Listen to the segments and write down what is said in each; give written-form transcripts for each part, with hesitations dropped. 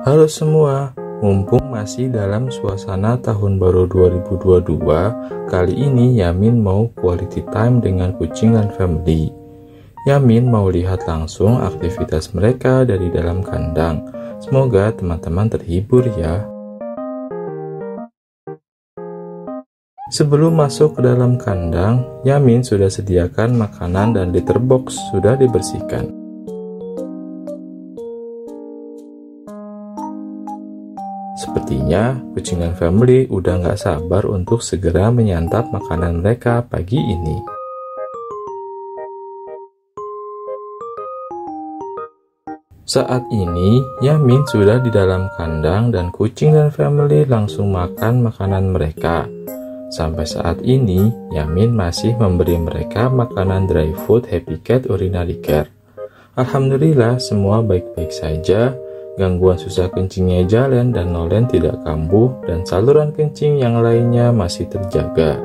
Halo semua, mumpung masih dalam suasana tahun baru 2022, kali ini Yamin mau quality time dengan kucing dan family. Yamin mau lihat langsung aktivitas mereka dari dalam kandang. Semoga teman-teman terhibur ya. Sebelum masuk ke dalam kandang, Yamin sudah sediakan makanan dan litter box sudah dibersihkan. Sepertinya kucing dan family udah gak sabar untuk segera menyantap makanan mereka pagi ini. Saat ini, Yamin sudah di dalam kandang dan kucing dan family langsung makan makanan mereka. Sampai saat ini, Yamin masih memberi mereka makanan dry food Happy Cat Urinary Care. Alhamdulillah semua baik-baik saja. Gangguan susah kencingnya Jalen dan Nolen tidak kambuh dan saluran kencing yang lainnya masih terjaga.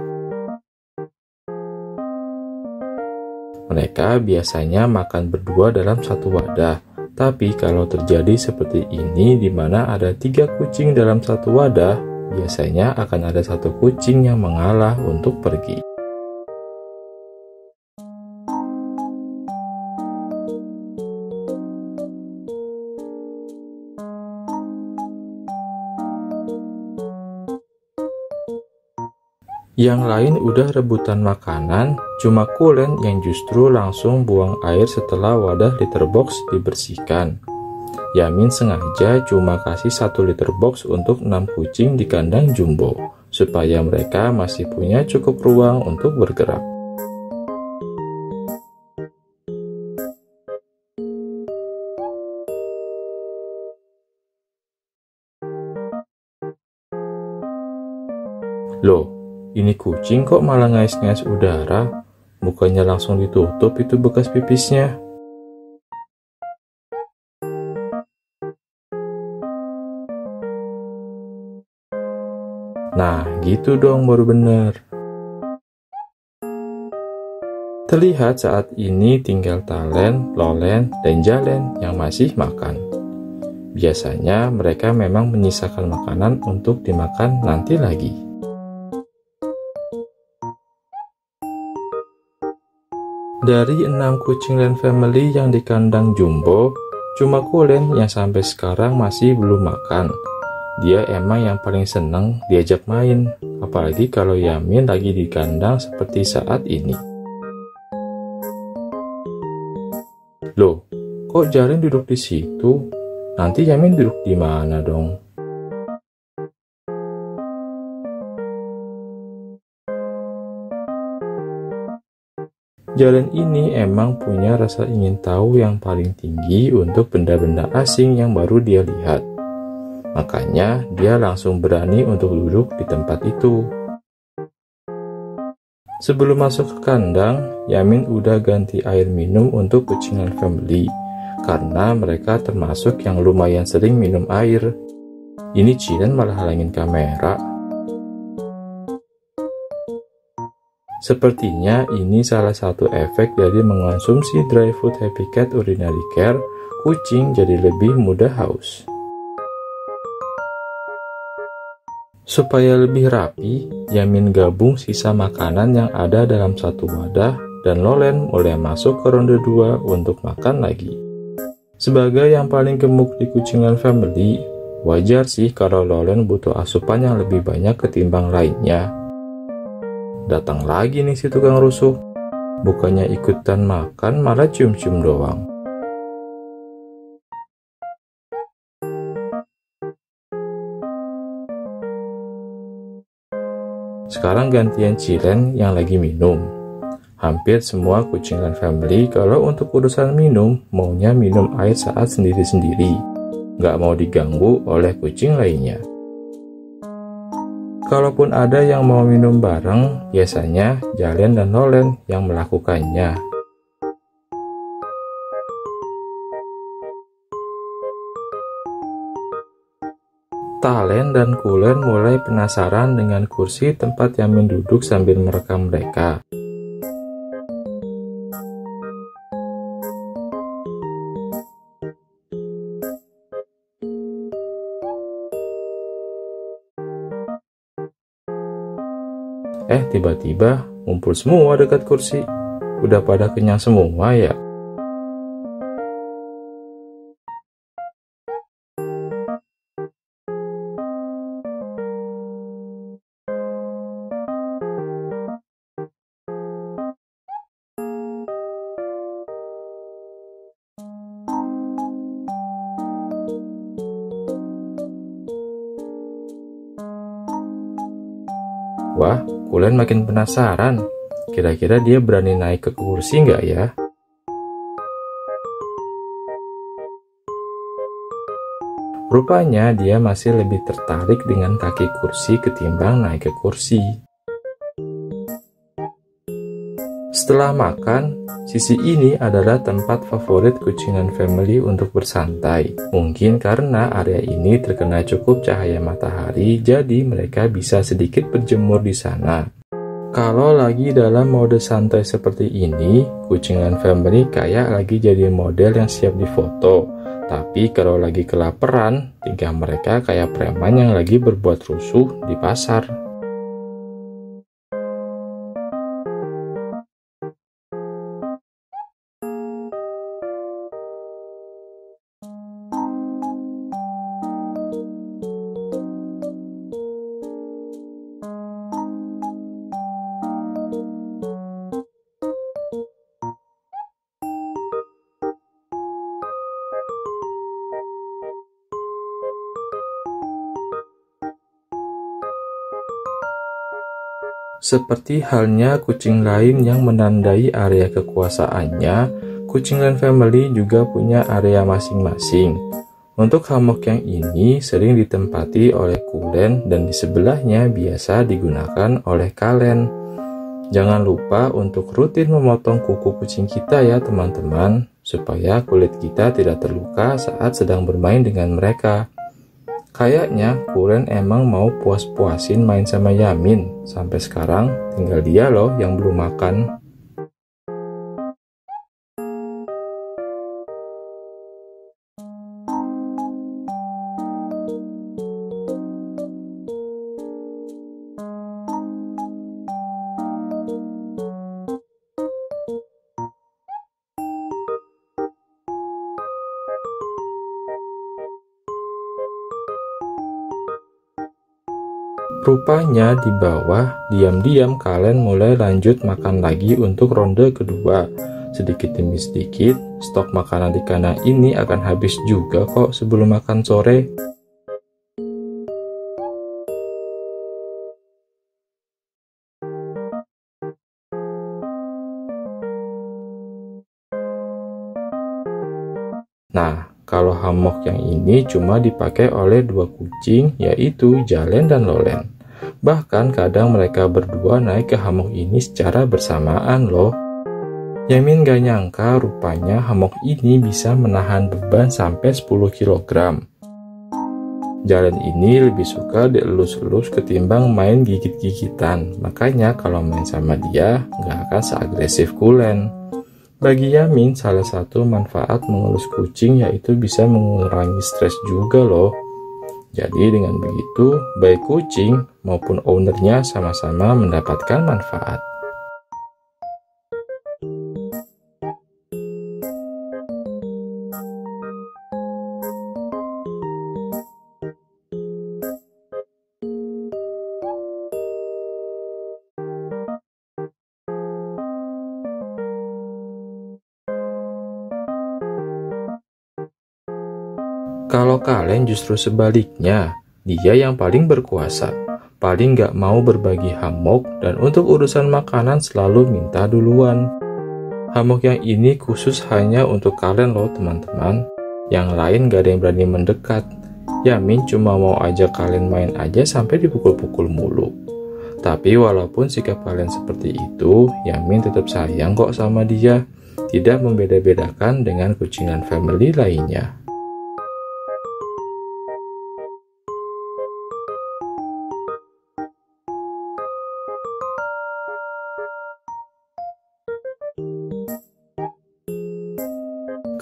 Mereka biasanya makan berdua dalam satu wadah, tapi kalau terjadi seperti ini di mana ada 3 kucing dalam satu wadah, biasanya akan ada satu kucing yang mengalah untuk pergi. Yang lain udah rebutan makanan, cuma Kulen yang justru langsung buang air setelah wadah litter box dibersihkan. Yamin sengaja cuma kasih 1 litter box untuk 6 kucing di kandang jumbo, supaya mereka masih punya cukup ruang untuk bergerak. Loh, ini kucing kok malah ngais-ngais udara? Bukannya langsung ditutup itu bekas pipisnya? Nah, gitu dong baru bener. Terlihat saat ini tinggal Talen, Lolen, dan Jalen yang masih makan. Biasanya mereka memang menyisakan makanan untuk dimakan nanti lagi. Dari 6 kucing dan family yang di kandang jumbo, cuma Kulen yang sampai sekarang masih belum makan. Dia emang yang paling seneng diajak main, apalagi kalau Yamin lagi di kandang seperti saat ini. Loh, kok Jalen duduk di situ? Nanti Yamin duduk di mana dong? Jalen ini emang punya rasa ingin tahu yang paling tinggi untuk benda-benda asing yang baru dia lihat. Makanya dia langsung berani untuk duduk di tempat itu. Sebelum masuk ke kandang, Yamin udah ganti air minum untuk kucing dan family, karena mereka termasuk yang lumayan sering minum air. Ini Jiren malah halangin kamera. Sepertinya ini salah satu efek dari mengonsumsi dry food Happy Cat Urinary Care, kucing jadi lebih mudah haus. Supaya lebih rapi, Yamin gabung sisa makanan yang ada dalam satu wadah dan Lolen mulai masuk ke ronde 2 untuk makan lagi. Sebagai yang paling gemuk di kucing dan family, wajar sih kalau Lolen butuh asupan yang lebih banyak ketimbang lainnya. Datang lagi nih si tukang rusuh. Bukannya ikutan makan, malah cium-cium doang. Sekarang gantian Jiren yang lagi minum. Hampir semua kucing dan family kalau untuk urusan minum, maunya minum air saat sendiri-sendiri. Nggak mau diganggu oleh kucing lainnya. Kalaupun ada yang mau minum bareng, biasanya Jalen dan Nolen yang melakukannya. Talen dan Kulen mulai penasaran dengan kursi tempat Yamin duduk sambil merekam mereka. Tiba-tiba ngumpul semua dekat kursi. Udah pada kenyang semua ya? Wah, Kulen makin penasaran. Kira-kira dia berani naik ke kursi nggak ya? Rupanya dia masih lebih tertarik dengan kaki kursi ketimbang naik ke kursi. Setelah makan, sisi ini adalah tempat favorit kucingan family untuk bersantai. Mungkin karena area ini terkena cukup cahaya matahari, jadi mereka bisa sedikit berjemur di sana. Kalau lagi dalam mode santai seperti ini, kucingan family kayak lagi jadi model yang siap difoto. Tapi kalau lagi kelaparan, tingkah mereka kayak preman yang lagi berbuat rusuh di pasar. Seperti halnya kucing lain yang menandai area kekuasaannya, kucing lain family juga punya area masing-masing. Untuk hammock yang ini sering ditempati oleh Kulen dan di sebelahnya biasa digunakan oleh Kalen. Jangan lupa untuk rutin memotong kuku kucing kita ya teman-teman, supaya kulit kita tidak terluka saat sedang bermain dengan mereka. Kayaknya Kulen emang mau puas-puasin main sama Yamin. Sampai sekarang tinggal dia loh yang belum makan. Rupanya di bawah, diam-diam Kalen mulai lanjut makan lagi untuk ronde kedua. Sedikit demi sedikit, stok makanan di kandang ini akan habis juga kok sebelum makan sore. Nah, kalau hammock yang ini cuma dipakai oleh dua kucing, yaitu Jalen dan Lolen. Bahkan kadang mereka berdua naik ke hammock ini secara bersamaan loh. Yamin gak nyangka rupanya hammock ini bisa menahan beban sampai 10 kg. Jalen ini lebih suka dielus-elus ketimbang main gigit-gigitan. Makanya kalau main sama dia gak akan seagresif Kulen. Bagi Yamin, salah satu manfaat mengelus kucing yaitu bisa mengurangi stres juga loh. Jadi dengan begitu, baik kucing maupun ownernya sama-sama mendapatkan manfaat. Kalau Kalen justru sebaliknya, dia yang paling berkuasa, paling gak mau berbagi hammock, dan untuk urusan makanan selalu minta duluan. Hammock yang ini khusus hanya untuk Kalen loh teman-teman, yang lain gak ada yang berani mendekat. Yamin cuma mau ajak Kalen main aja sampai dipukul-pukul mulu. Tapi walaupun sikap Kalen seperti itu, Yamin tetap sayang kok sama dia, tidak membeda-bedakan dengan kucingan family lainnya.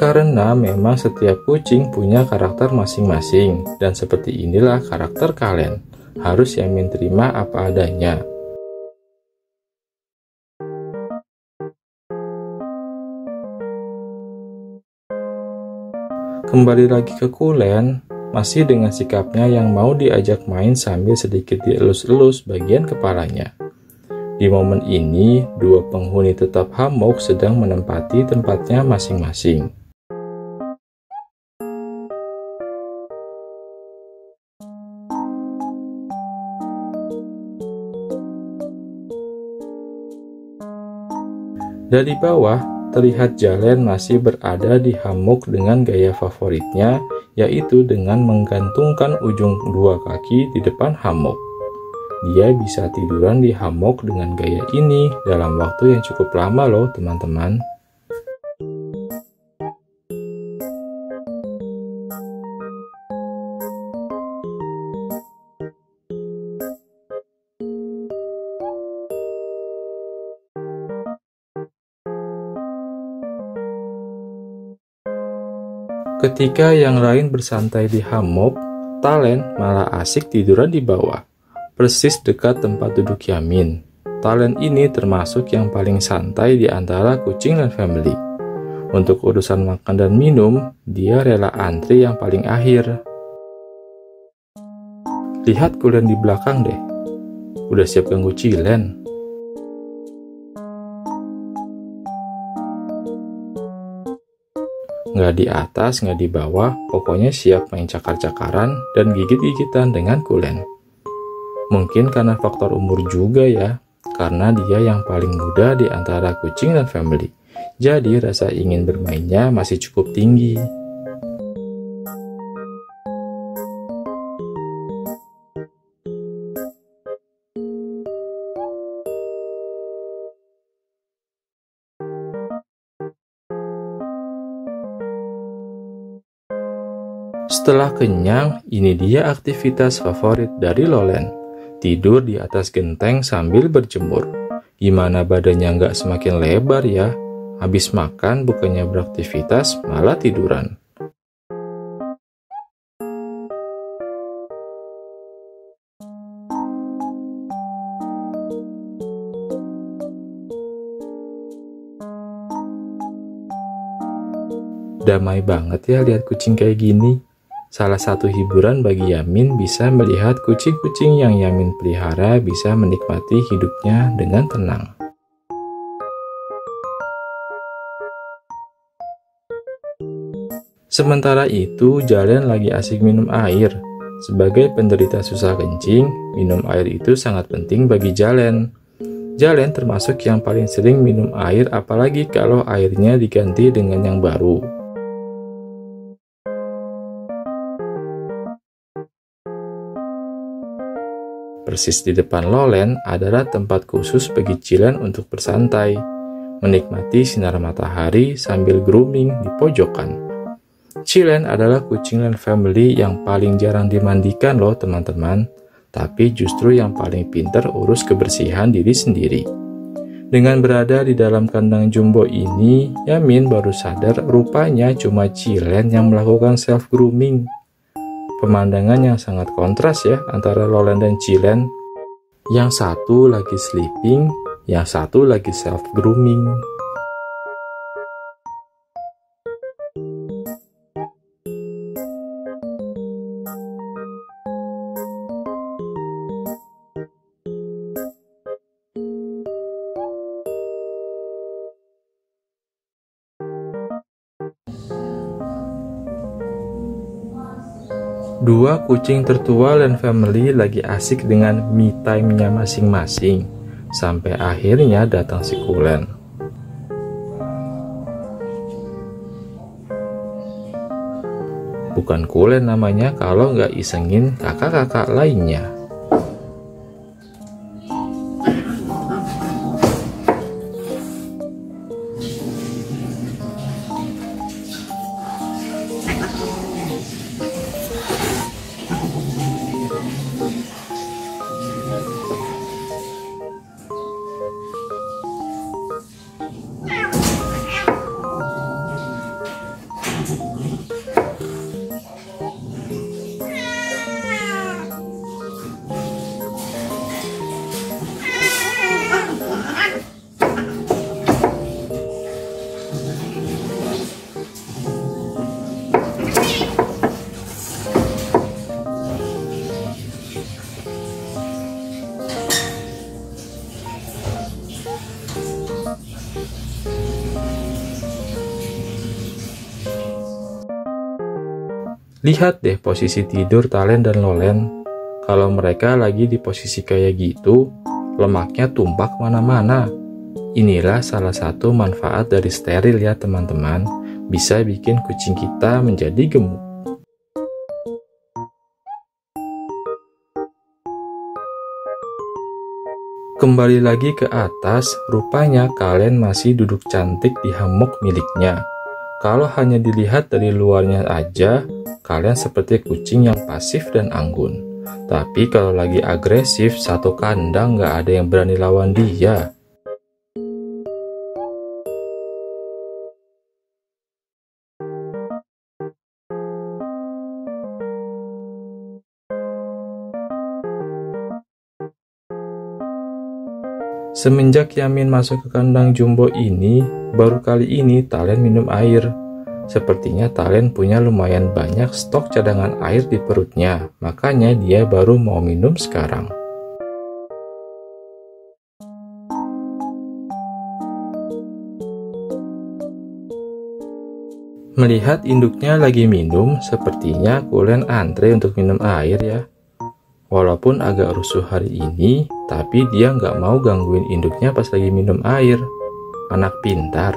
Karena memang setiap kucing punya karakter masing-masing, dan seperti inilah karakter Kalen. Harus Yamin terima apa adanya. Kembali lagi ke Kulen, masih dengan sikapnya yang mau diajak main sambil sedikit dielus-elus bagian kepalanya. Di momen ini, dua penghuni tetap hammock sedang menempati tempatnya masing-masing. Dari bawah, terlihat Jalen masih berada di hammock dengan gaya favoritnya, yaitu dengan menggantungkan ujung dua kaki di depan hammock. Dia bisa tiduran di hammock dengan gaya ini dalam waktu yang cukup lama loh teman-teman. Ketika yang lain bersantai di hammock, Talen malah asik tiduran di bawah, persis dekat tempat duduk Yamin. Talen ini termasuk yang paling santai di antara kucing dan family. Untuk urusan makan dan minum, dia rela antri yang paling akhir. Lihat Kulen di belakang deh, udah siap ganggu Cilen. Nggak di atas, nggak di bawah, pokoknya siap main cakar-cakaran dan gigit-gigitan dengan Kulen. Mungkin karena faktor umur juga ya, karena dia yang paling muda di antara kucing dan family. Jadi rasa ingin bermainnya masih cukup tinggi. Setelah kenyang, ini dia aktivitas favorit dari Lolen. Tidur di atas genteng sambil berjemur. Gimana badannya nggak semakin lebar ya? Habis makan bukannya beraktivitas, malah tiduran. Damai banget ya lihat kucing kayak gini. Salah satu hiburan bagi Yamin bisa melihat kucing-kucing yang Yamin pelihara bisa menikmati hidupnya dengan tenang. Sementara itu, Jalen lagi asik minum air. Sebagai penderita susah kencing, minum air itu sangat penting bagi Jalen. Jalen termasuk yang paling sering minum air, apalagi kalau airnya diganti dengan yang baru. Persis di depan Lolen adalah tempat khusus bagi Cilen untuk bersantai, menikmati sinar matahari sambil grooming di pojokan. Cilen adalah kucing dan family yang paling jarang dimandikan loh teman-teman, tapi justru yang paling pintar urus kebersihan diri sendiri. Dengan berada di dalam kandang jumbo ini, Yamin baru sadar rupanya cuma Cilen yang melakukan self-grooming. Pemandangan yang sangat kontras ya antara Lolen dan Cilen. Yang satu lagi sleeping, yang satu lagi self-grooming. Dua kucing tertua dan family lagi asik dengan me time-nya masing-masing, sampai akhirnya datang si Kulen. Bukan Kulen namanya kalau nggak isengin kakak-kakak lainnya. Lihat deh posisi tidur Talen dan Lolen. Kalau mereka lagi di posisi kayak gitu, lemaknya tumpah kemana-mana. Inilah salah satu manfaat dari steril ya teman-teman. Bisa bikin kucing kita menjadi gemuk. Kembali lagi ke atas, rupanya kalian masih duduk cantik di hammock miliknya. Kalau hanya dilihat dari luarnya aja, kalian seperti kucing yang pasif dan anggun. Tapi kalau lagi agresif, satu kandang nggak ada yang berani lawan dia. Semenjak Yamin masuk ke kandang jumbo ini, baru kali ini Talen minum air. Sepertinya Talen punya lumayan banyak stok cadangan air di perutnya, makanya dia baru mau minum sekarang. Melihat induknya lagi minum, sepertinya Kulen antre untuk minum air ya. Walaupun agak rusuh hari ini, tapi dia nggak mau gangguin induknya pas lagi minum air. Anak pintar.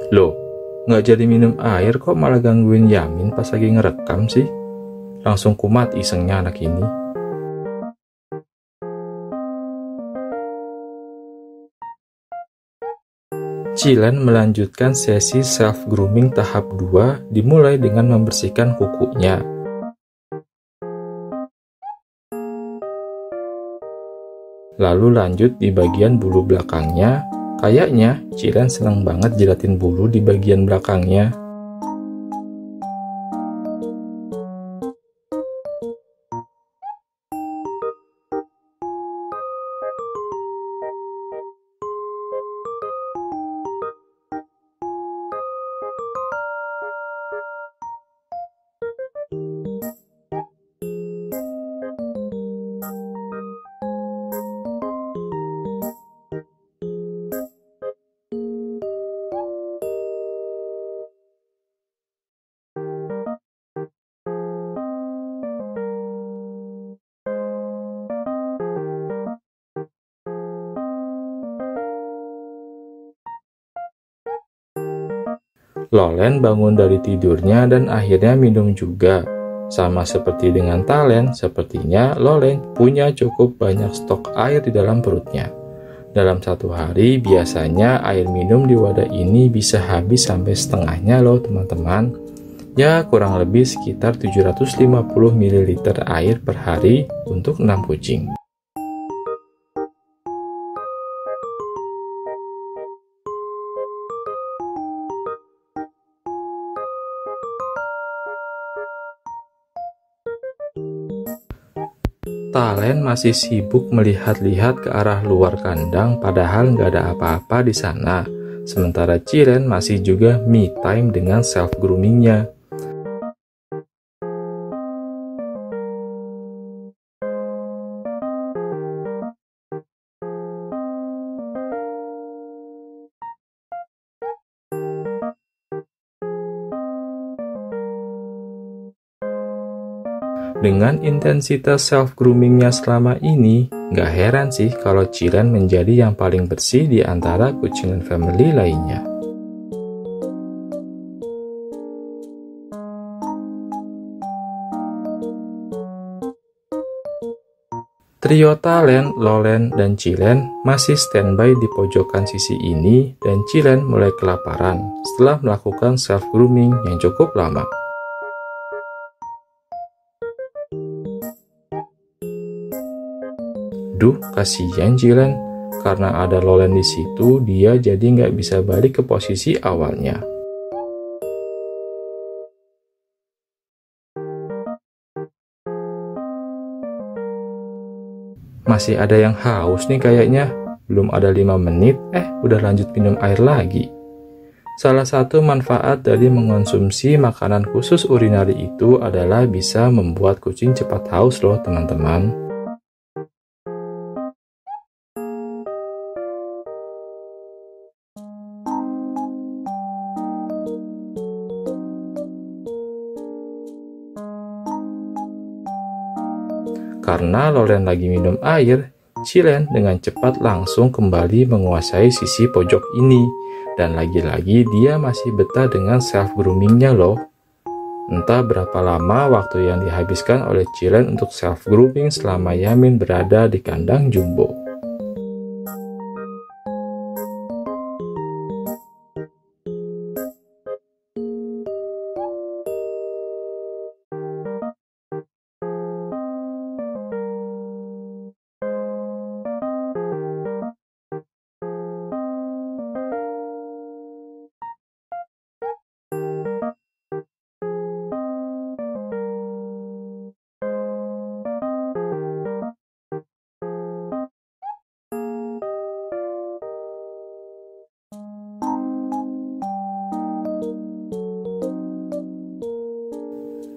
Loh, nggak jadi minum air kok malah gangguin Yamin pas lagi ngerekam sih? Langsung kumat isengnya anak ini. Cilen melanjutkan sesi self-grooming tahap 2 dimulai dengan membersihkan kukunya. Lalu lanjut di bagian bulu belakangnya. Kayaknya Cilen senang banget jilatin bulu di bagian belakangnya. Lolen bangun dari tidurnya dan akhirnya minum juga. Sama seperti dengan Talen, sepertinya Lolen punya cukup banyak stok air di dalam perutnya. Dalam satu hari, biasanya air minum di wadah ini bisa habis sampai setengahnya loh teman-teman. Ya, kurang lebih sekitar 750 ml air per hari untuk 6 kucing. Talen masih sibuk melihat-lihat ke arah luar kandang padahal nggak ada apa-apa di sana. Sementara Cilen masih juga me time dengan self-groomingnya. Dengan intensitas self-groomingnya selama ini, nggak heran sih kalau Cilen menjadi yang paling bersih di antara kucing family lainnya. Trio Talen, Lolen, dan Cilen masih standby di pojokan sisi ini dan Cilen mulai kelaparan setelah melakukan self-grooming yang cukup lama. Duh, kasihan Cilen. Karena ada Lolen di situ, dia jadi nggak bisa balik ke posisi awalnya. Masih ada yang haus nih kayaknya. belum ada 5 menit, udah lanjut minum air lagi. Salah satu manfaat dari mengonsumsi makanan khusus urinari itu adalah bisa membuat kucing cepat haus loh teman-teman. Karena Lolen lagi minum air, Chilen dengan cepat langsung kembali menguasai sisi pojok ini. Dan lagi-lagi dia masih betah dengan self-groomingnya loh. Entah berapa lama waktu yang dihabiskan oleh Chilen untuk self-grooming selama Yamin berada di kandang jumbo.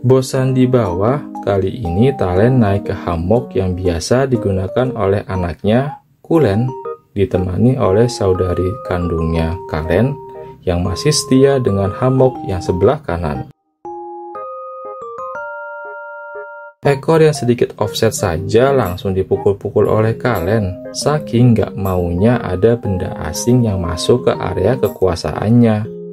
Bosan di bawah, kali ini Talen naik ke hammock yang biasa digunakan oleh anaknya, Kulen, ditemani oleh saudari kandungnya, Kalen, yang masih setia dengan hammock yang sebelah kanan. Ekor yang sedikit offset saja langsung dipukul-pukul oleh Kalen, saking gak maunya ada benda asing yang masuk ke area kekuasaannya.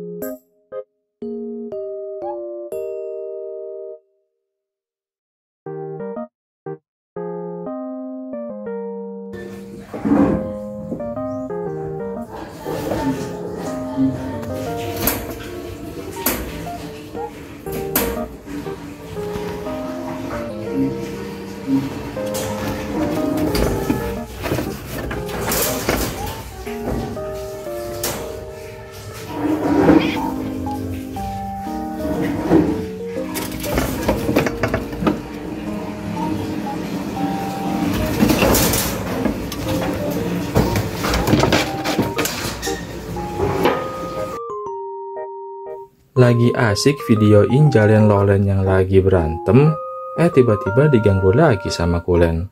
Lagi asik videoin Jalen Lolen yang lagi berantem, tiba-tiba diganggu lagi sama Kulen.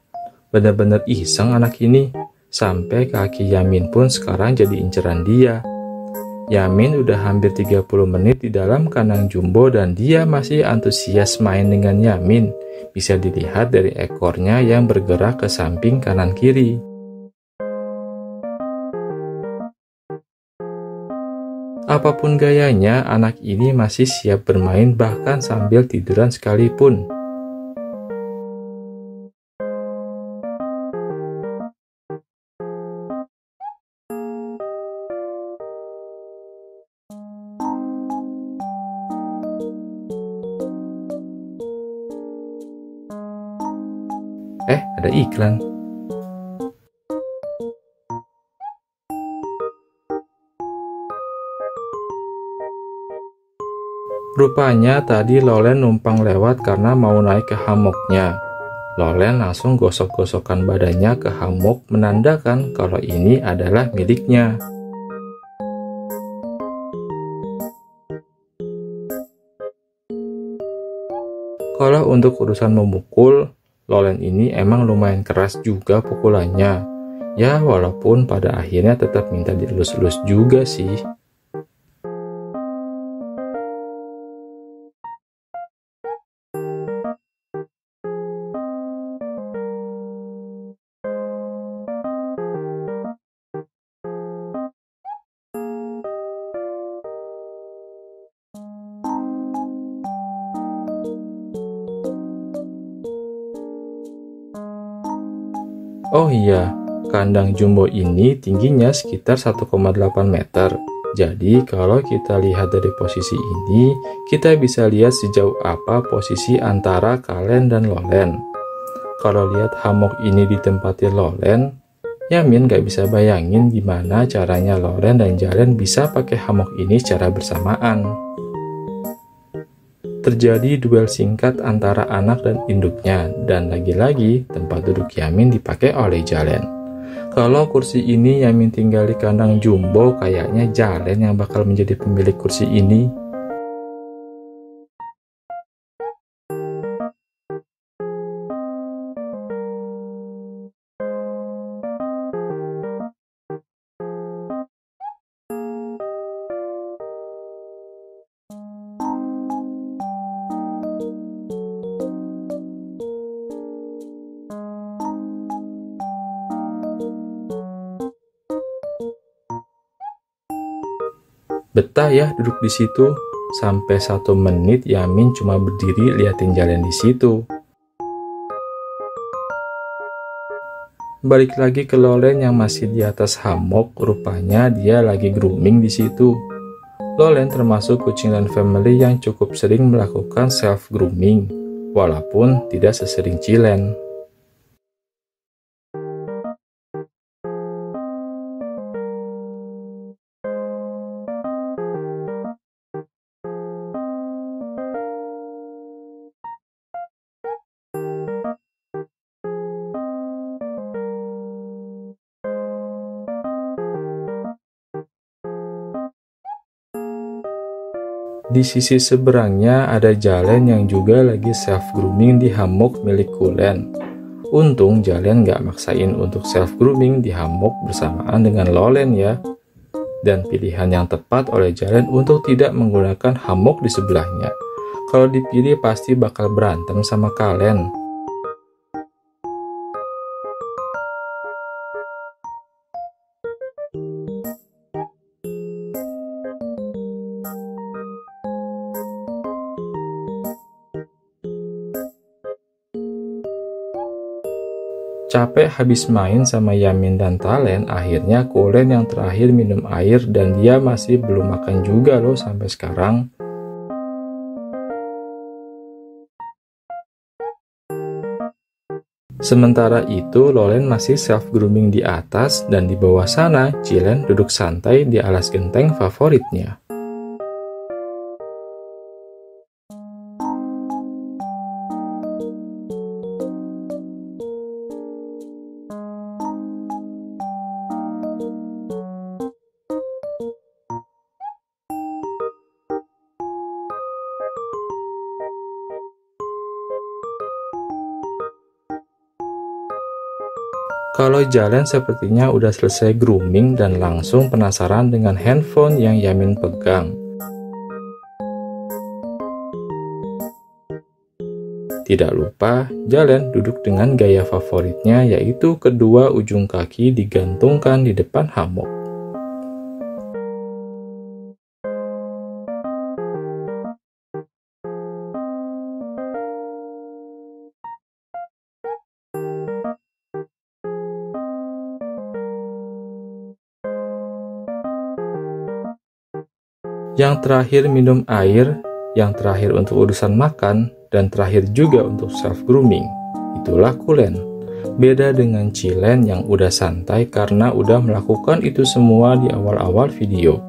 Bener-bener iseng anak ini, sampai kaki Yamin pun sekarang jadi inceran dia. Yamin udah hampir 30 menit di dalam kandang jumbo dan dia masih antusias main dengan Yamin. Bisa dilihat dari ekornya yang bergerak ke samping kanan kiri. Apapun gayanya, anak ini masih siap bermain bahkan sambil tiduran sekalipun. Ada iklan. Rupanya tadi Lolen numpang lewat karena mau naik ke hammocknya. Lolen langsung gosok-gosokkan badannya ke hammock menandakan kalau ini adalah miliknya. Kalau untuk urusan memukul, Lolen ini emang lumayan keras juga pukulannya. Ya walaupun pada akhirnya tetap minta dielus-elus juga sih. Oh iya, kandang jumbo ini tingginya sekitar 1,8 meter. Jadi kalau kita lihat dari posisi ini, kita bisa lihat sejauh apa posisi antara Kalen dan Lolen. Kalau lihat hammock ini ditempati Lolen, Yamin gak bisa bayangin gimana caranya Lolen dan Jalen bisa pakai hammock ini secara bersamaan. Terjadi duel singkat antara anak dan induknya, dan lagi-lagi tempat duduk Yamin dipakai oleh Jalen. Kalau kursi ini Yamin tinggal di kandang jumbo, kayaknya Jalen yang bakal menjadi pemilik kursi ini. Betah ya duduk di situ. Sampai 1 menit Yamin cuma berdiri liatin Jalen di situ. Balik lagi ke Lolen yang masih di atas hammock, rupanya dia lagi grooming di situ. Lolen termasuk kucing dan family yang cukup sering melakukan self grooming, walaupun tidak sesering Cilen. Di sisi seberangnya ada Jalen yang juga lagi self grooming di hammock milik Kulen. Untung Jalen gak maksain untuk self grooming di hammock bersamaan dengan Lolen ya. Dan pilihan yang tepat oleh Jalen untuk tidak menggunakan hammock di sebelahnya. Kalau dipilih pasti bakal berantem sama Kalen. Capek habis main sama Yamin dan Talen, akhirnya Kulen yang terakhir minum air dan dia masih belum makan juga loh sampai sekarang. Sementara itu Lolen masih self grooming di atas dan di bawah sana Cilen duduk santai di alas genteng favoritnya. Kalau Jalen sepertinya udah selesai grooming dan langsung penasaran dengan handphone yang Yamin pegang. Tidak lupa, Jalen duduk dengan gaya favoritnya yaitu kedua ujung kaki digantungkan di depan hammock. Yang terakhir minum air, yang terakhir untuk urusan makan, dan terakhir juga untuk self grooming. Itulah Kulen. Beda dengan Cilen yang udah santai karena udah melakukan itu semua di awal-awal video.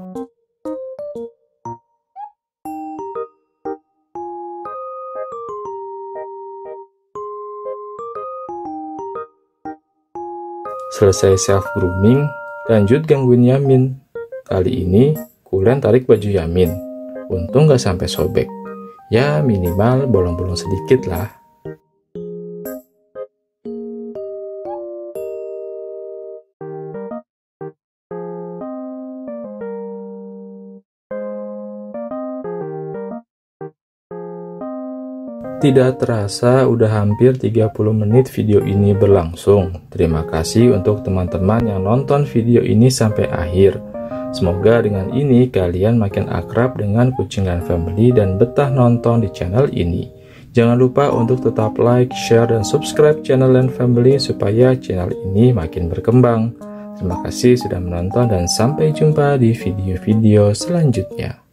Selesai self grooming, lanjut gangguin Yamin. Kali ini Kulen tarik baju Yamin. Untung gak sampai sobek. Ya minimal bolong-bolong sedikit lah. Tidak terasa udah hampir 30 menit video ini berlangsung. Terima kasih untuk teman-teman yang nonton video ini sampai akhir. Semoga dengan ini kalian makin akrab dengan kucing dan family dan betah nonton di channel ini. Jangan lupa untuk tetap like, share, dan subscribe channel dan family supaya channel ini makin berkembang. Terima kasih sudah menonton dan sampai jumpa di video-video selanjutnya.